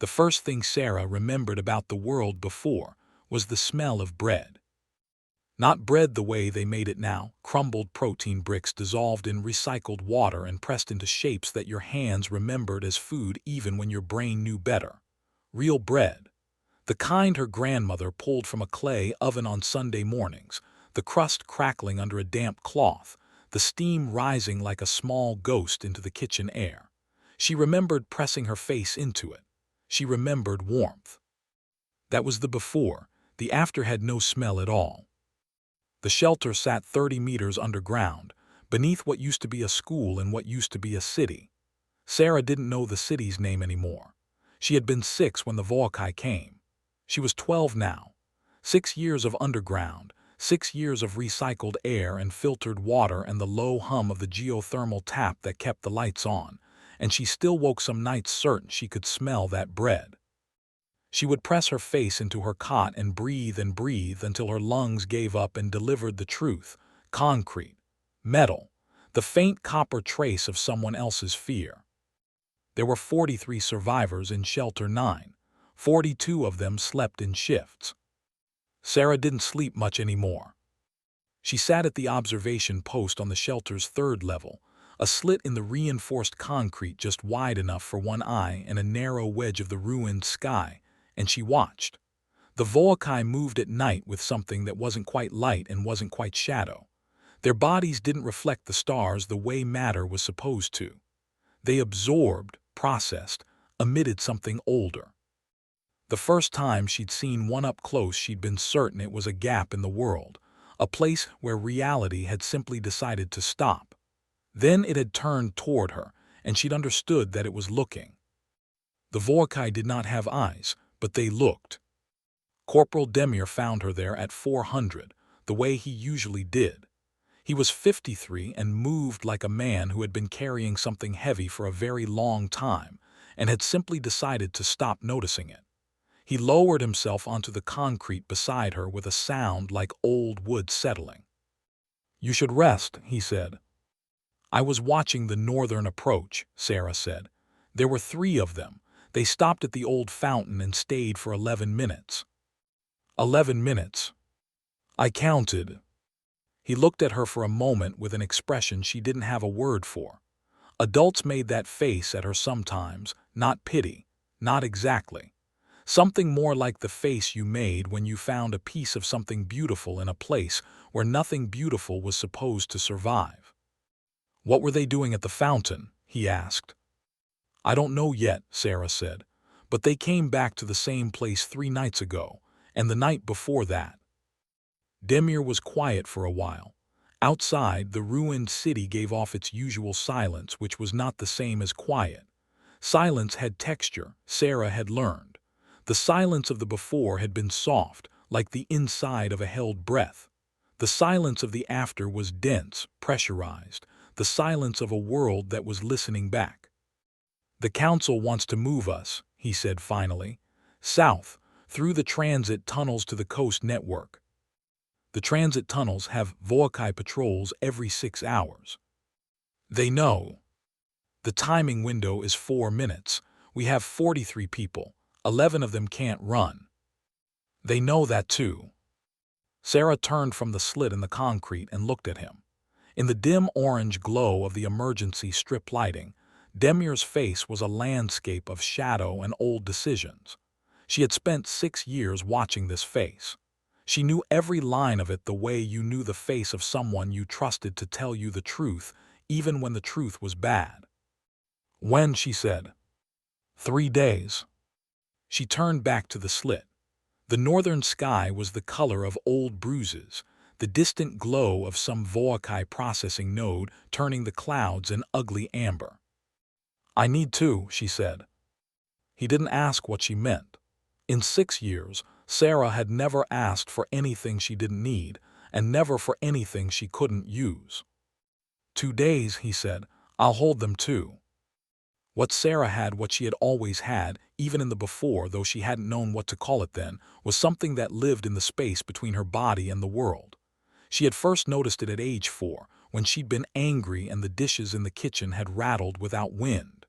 The first thing Sarah remembered about the world before was the smell of bread. Not bread the way they made it now, crumbled protein bricks dissolved in recycled water and pressed into shapes that your hands remembered as food even when your brain knew better. Real bread. The kind her grandmother pulled from a clay oven on Sunday mornings, the crust crackling under a damp cloth, the steam rising like a small ghost into the kitchen air. She remembered pressing her face into it. She remembered warmth. That was the before. The after had no smell at all. The shelter sat 30 meters underground, beneath what used to be a school and what used to be a city. Sarah didn't know the city's name anymore. She had been 6 when the Volkai came. She was 12 now. 6 years of underground, 6 years of recycled air and filtered water and the low hum of the geothermal tap that kept the lights on, and she still woke some nights certain she could smell that bread. She would press her face into her cot and breathe until her lungs gave up and delivered the truth, concrete, metal, the faint copper trace of someone else's fear. There were 43 survivors in Shelter 9. 42 of them slept in shifts. Sarah didn't sleep much anymore. She sat at the observation post on the shelter's 3rd level, a slit in the reinforced concrete just wide enough for one eye and a narrow wedge of the ruined sky, and she watched. The Volkai moved at night with something that wasn't quite light and wasn't quite shadow. Their bodies didn't reflect the stars the way matter was supposed to. They absorbed, processed, emitted something older. The first time she'd seen one up close, she'd been certain it was a gap in the world, a place where reality had simply decided to stop. Then it had turned toward her, and she'd understood that it was looking. The Volkai did not have eyes, but they looked. Corporal Demir found her there at 400, the way he usually did. He was 53 and moved like a man who had been carrying something heavy for a very long time and had simply decided to stop noticing it. He lowered himself onto the concrete beside her with a sound like old wood settling. "You should rest," he said. "I was watching the northern approach," Sarah said. "There were 3 of them. They stopped at the old fountain and stayed for 11 minutes. 11 minutes. I counted." He looked at her for a moment with an expression she didn't have a word for. Adults made that face at her sometimes, not pity, not exactly. Something more like the face you made when you found a piece of something beautiful in a place where nothing beautiful was supposed to survive. "What were they doing at the fountain?" he asked. "I don't know yet," Sarah said, "but they came back to the same place 3 nights ago, and the night before that." Demir was quiet for a while. Outside, the ruined city gave off its usual silence, which was not the same as quiet. Silence had texture, Sarah had learned. The silence of the before had been soft, like the inside of a held breath. The silence of the after was dense, pressurized, the silence of a world that was listening back. "The council wants to move us," he said finally, "south, through the transit tunnels to the coast network. The transit tunnels have Volkai patrols every 6 hours. They know. The timing window is 4 minutes. We have 43 people. 11 of them can't run. They know that too." Sarah turned from the slit in the concrete and looked at him. In the dim orange glow of the emergency strip lighting, Demir's face was a landscape of shadow and old decisions. She had spent 6 years watching this face. She knew every line of it the way you knew the face of someone you trusted to tell you the truth, even when the truth was bad. "When?" she said. 3 days. She turned back to the slit. The northern sky was the color of old bruises, the distant glow of some Volkai processing node turning the clouds an ugly amber. "I need to," she said. He didn't ask what she meant. In 6 years, Sarah had never asked for anything she didn't need, and never for anything she couldn't use. 2 days, he said. "I'll hold them too." What Sarah had, what she had always had, even in the before, though she hadn't known what to call it then, was something that lived in the space between her body and the world. She had first noticed it at age 4, when she'd been angry and the dishes in the kitchen had rattled without wind.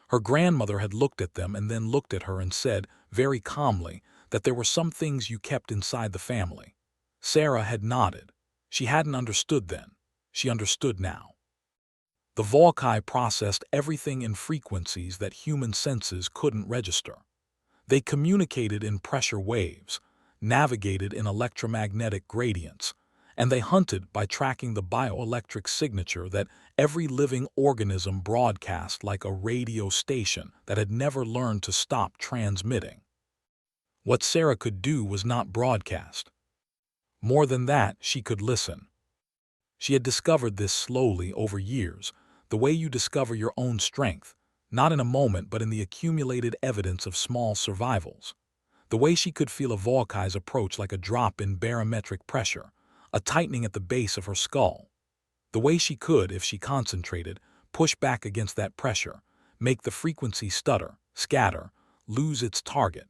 Her grandmother had looked at them and then looked at her and said, very calmly, that there were some things you kept inside the family. Sarah had nodded. She hadn't understood then. She understood now. The Volkai processed everything in frequencies that human senses couldn't register. They communicated in pressure waves, navigated in electromagnetic gradients, and they hunted by tracking the bioelectric signature that every living organism broadcast like a radio station that had never learned to stop transmitting. What Sarah could do was not broadcast. More than that, she could listen. She had discovered this slowly over years, the way you discover your own strength, not in a moment but in the accumulated evidence of small survivals. The way she could feel a Volkai's approach like a drop in barometric pressure, a tightening at the base of her skull. The way she could, if she concentrated, push back against that pressure, make the frequency stutter, scatter, lose its target.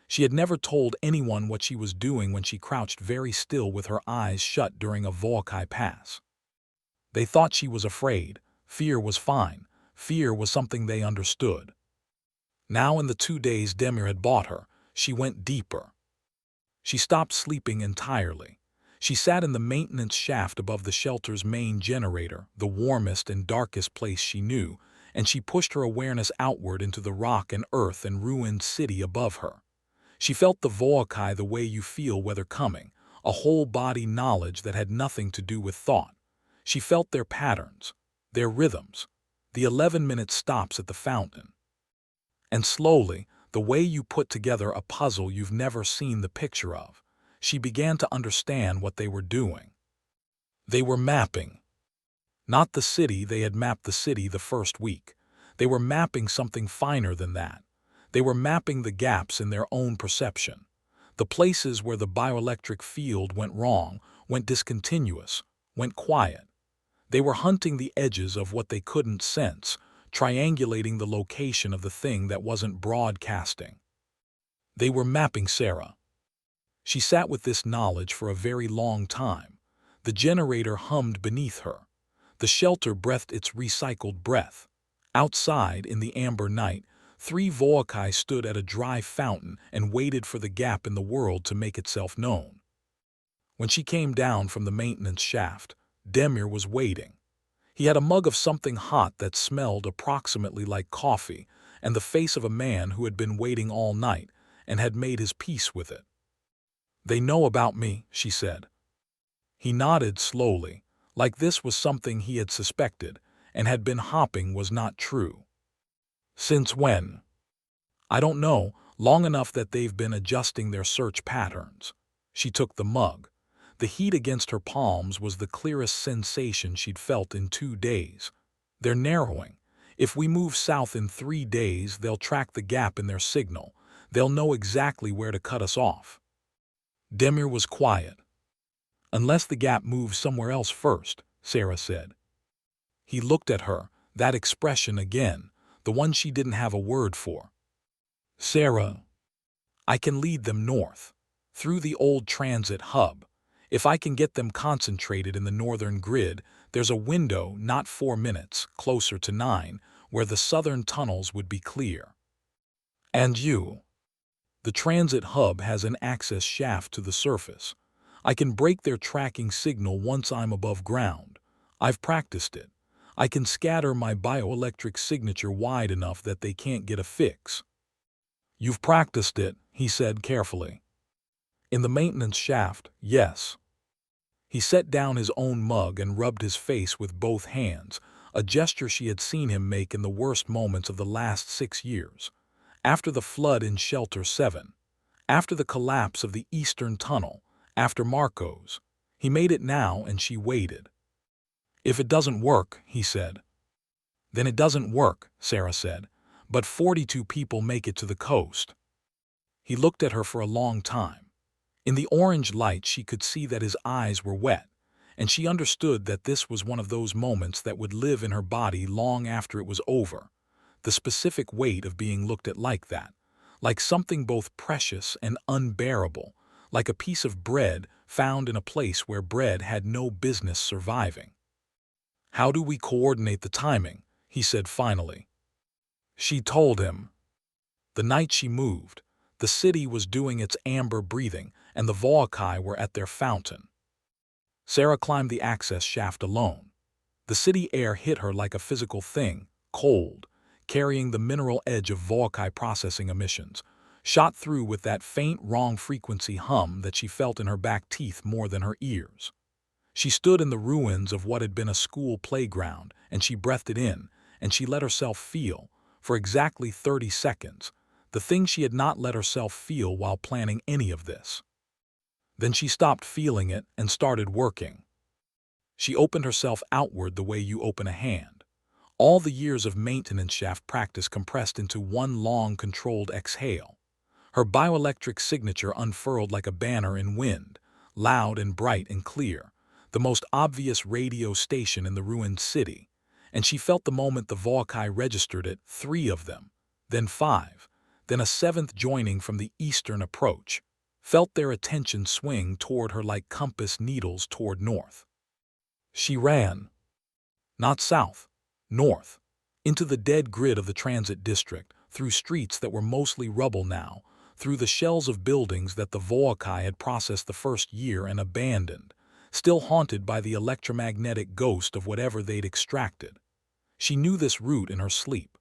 She had never told anyone what she was doing when she crouched very still with her eyes shut during a Volkai pass. They thought she was afraid. Fear was fine. Fear was something they understood. Now in the 2 days Demir had bought her, she went deeper. She stopped sleeping entirely. She sat in the maintenance shaft above the shelter's main generator, the warmest and darkest place she knew, and she pushed her awareness outward into the rock and earth and ruined city above her. She felt the Volkai the way you feel weather coming, a whole-body knowledge that had nothing to do with thought. She felt their patterns, their rhythms, the 11-minute stops at the fountain. And slowly, the way you put together a puzzle you've never seen the picture of, she began to understand what they were doing. They were mapping. Not the city, they had mapped the city the first week. They were mapping something finer than that. They were mapping the gaps in their own perception, the places where the bioelectric field went wrong, went discontinuous, went quiet. They were hunting the edges of what they couldn't sense, triangulating the location of the thing that wasn't broadcasting. They were mapping Sarah. She sat with this knowledge for a very long time. The generator hummed beneath her. The shelter breathed its recycled breath. Outside, in the amber night, 3 Volkai stood at a dry fountain and waited for the gap in the world to make itself known. When she came down from the maintenance shaft, Demir was waiting. He had a mug of something hot that smelled approximately like coffee and the face of a man who had been waiting all night and had made his peace with it. "They know about me," she said. He nodded slowly, like this was something he had suspected and had been hopping was not true. "Since when?" "I don't know, long enough that they've been adjusting their search patterns." She took the mug. The heat against her palms was the clearest sensation she'd felt in 2 days. "They're narrowing. If we move south in 3 days, they'll track the gap in their signal. They'll know exactly where to cut us off." Demir was quiet. "Unless the gap moves somewhere else first," Sarah said. He looked at her, that expression again, the one she didn't have a word for. "Sarah, I can lead them north, through the old transit hub. If I can get them concentrated in the northern grid, there's a window, not 4 minutes, closer to 9, where the southern tunnels would be clear. And you? The transit hub has an access shaft to the surface. I can break their tracking signal once I'm above ground. I've practiced it. I can scatter my bioelectric signature wide enough that they can't get a fix." "You've practiced it," he said carefully. "In the maintenance shaft, yes." He set down his own mug and rubbed his face with both hands, a gesture she had seen him make in the worst moments of the last 6 years. After the flood in Shelter 7, after the collapse of the Eastern Tunnel, after Marco's. He made it now and she waited. "If it doesn't work," he said. "Then it doesn't work," Sarah said, "but 42 people make it to the coast." He looked at her for a long time. In the orange light she could see that his eyes were wet, and she understood that this was one of those moments that would live in her body long after it was over. The specific weight of being looked at like that, like something both precious and unbearable, like a piece of bread found in a place where bread had no business surviving. "How do we coordinate the timing?" he said finally. She told him. The night she moved, the city was doing its amber breathing, and the Volkai were at their fountain. Sarah climbed the access shaft alone. The city air hit her like a physical thing, cold, carrying the mineral edge of Volkai processing emissions, shot through with that faint wrong-frequency hum that she felt in her back teeth more than her ears. She stood in the ruins of what had been a school playground, and she breathed it in, and she let herself feel, for exactly 30 seconds, the thing she had not let herself feel while planning any of this. Then she stopped feeling it and started working. She opened herself outward the way you open a hand. All the years of maintenance shaft practice compressed into one long, controlled exhale. Her bioelectric signature unfurled like a banner in wind, loud and bright and clear, the most obvious radio station in the ruined city, and she felt the moment the Volkai registered it, 3 of them, then 5, then a 7th joining from the eastern approach, felt their attention swing toward her like compass needles toward north. She ran. Not south, north, into the dead grid of the transit district, through streets that were mostly rubble now, through the shells of buildings that the Volkai had processed the first year and abandoned, still haunted by the electromagnetic ghost of whatever they'd extracted. She knew this route in her sleep.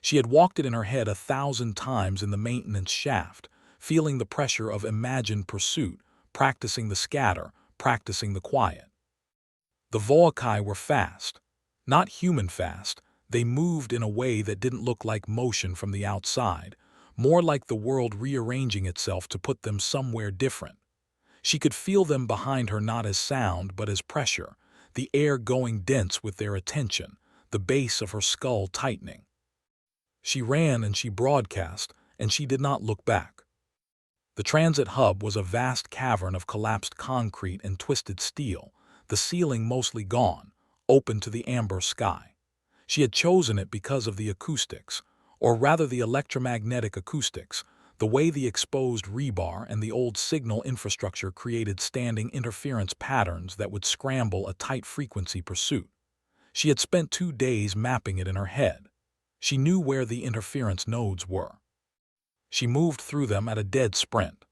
She had walked it in her head 1,000 times in the maintenance shaft, feeling the pressure of imagined pursuit, practicing the scatter, practicing the quiet. The Volkai were fast. Not human fast, they moved in a way that didn't look like motion from the outside, more like the world rearranging itself to put them somewhere different. She could feel them behind her not as sound but as pressure, the air going dense with their attention, the base of her skull tightening. She ran and she broadcast, and she did not look back. The transit hub was a vast cavern of collapsed concrete and twisted steel, the ceiling mostly gone, open to the amber sky. She had chosen it because of the acoustics, or rather the electromagnetic acoustics, the way the exposed rebar and the old signal infrastructure created standing interference patterns that would scramble a tight-frequency pursuit. She had spent 2 days mapping it in her head. She knew where the interference nodes were. She moved through them at a dead sprint.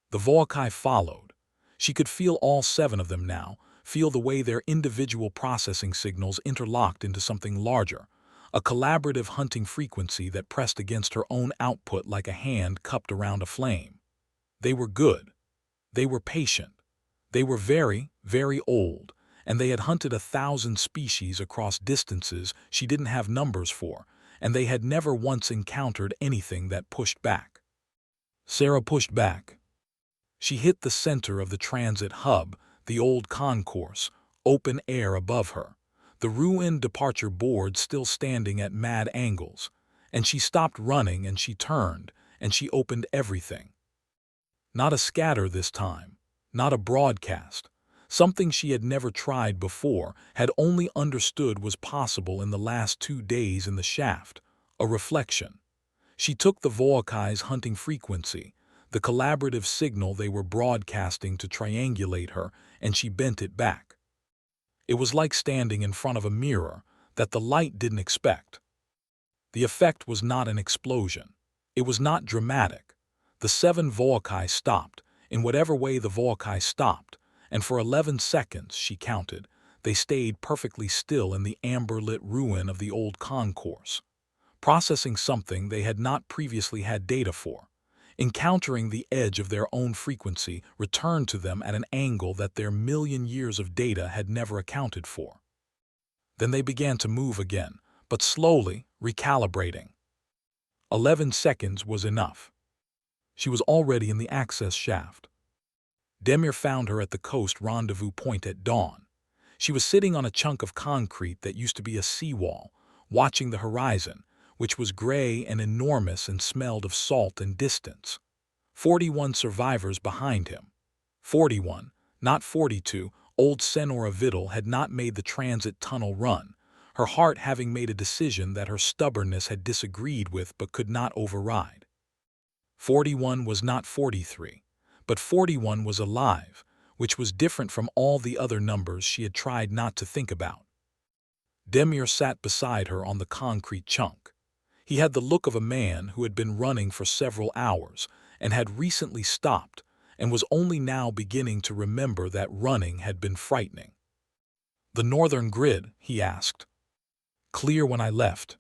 The Volkai followed. She could feel all 7 of them now, feel the way their individual processing signals interlocked into something larger, a collaborative hunting frequency that pressed against her own output like a hand cupped around a flame. They were good. They were patient. They were very, very old, and they had hunted 1,000 species across distances she didn't have numbers for, and they had never once encountered anything that pushed back. Sarah pushed back. She hit the center of the transit hub, the old concourse, open air above her, the ruined departure board still standing at mad angles, and she stopped running and she turned, and she opened everything. Not a scatter this time, not a broadcast, something she had never tried before, had only understood was possible in the last 2 days in the shaft, a reflection. She took the Volkai's hunting frequency, the collaborative signal they were broadcasting to triangulate her, and she bent it back. It was like standing in front of a mirror that the light didn't expect. The effect was not an explosion. It was not dramatic. The 7 Volkai stopped, in whatever way the Volkai stopped, and for 11 seconds, she counted, they stayed perfectly still in the amber-lit ruin of the old concourse, processing something they had not previously had data for. Encountering the edge of their own frequency returned to them at an angle that their million years of data had never accounted for. Then they began to move again, but slowly, recalibrating. 11 seconds was enough. She was already in the access shaft. Demir found her at the coast rendezvous point at dawn. She was sitting on a chunk of concrete that used to be a seawall, watching the horizon, which was gray and enormous and smelled of salt and distance. 41 survivors behind him. 41, not 42, old Senora Vidal had not made the transit tunnel run, her heart having made a decision that her stubbornness had disagreed with but could not override. 41 was not 43, but 41 was alive, which was different from all the other numbers she had tried not to think about. Demir sat beside her on the concrete chunk. He had the look of a man who had been running for several hours and had recently stopped and was only now beginning to remember that running had been frightening. "The northern grid?" he asked. "Clear when I left."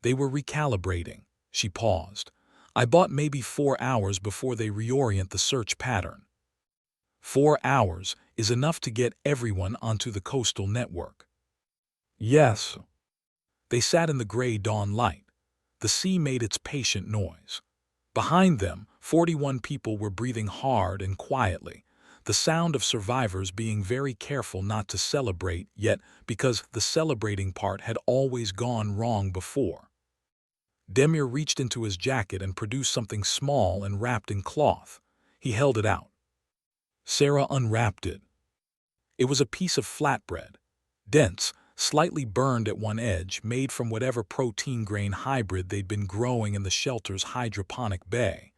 "They were recalibrating." She paused. "I bought maybe 4 hours before they reorient the search pattern." 4 hours is enough to get everyone onto the coastal network. Yes. They sat in the gray dawn light. The sea made its patient noise. Behind them, 41 people were breathing hard and quietly, the sound of survivors being very careful not to celebrate yet because the celebrating part had always gone wrong before. Demir reached into his jacket and produced something small and wrapped in cloth. He held it out. Sarah unwrapped it. It was a piece of flatbread, dense, slightly burned at one edge, made from whatever protein grain hybrid they'd been growing in the shelter's hydroponic bay.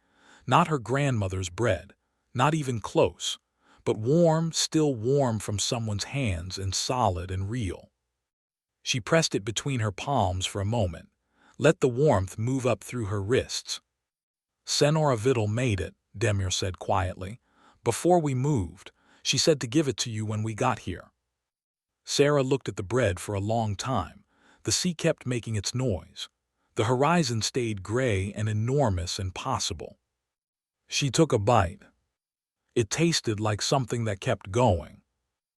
Not her grandmother's bread, not even close, but warm, still warm from someone's hands and solid and real. She pressed it between her palms for a moment, let the warmth move up through her wrists. "Senora Vittel made it," Demir said quietly. "Before we moved, she said to give it to you when we got here." Sarah looked at the bread for a long time. The sea kept making its noise. The horizon stayed gray and enormous and possible. She took a bite. It tasted like something that kept going.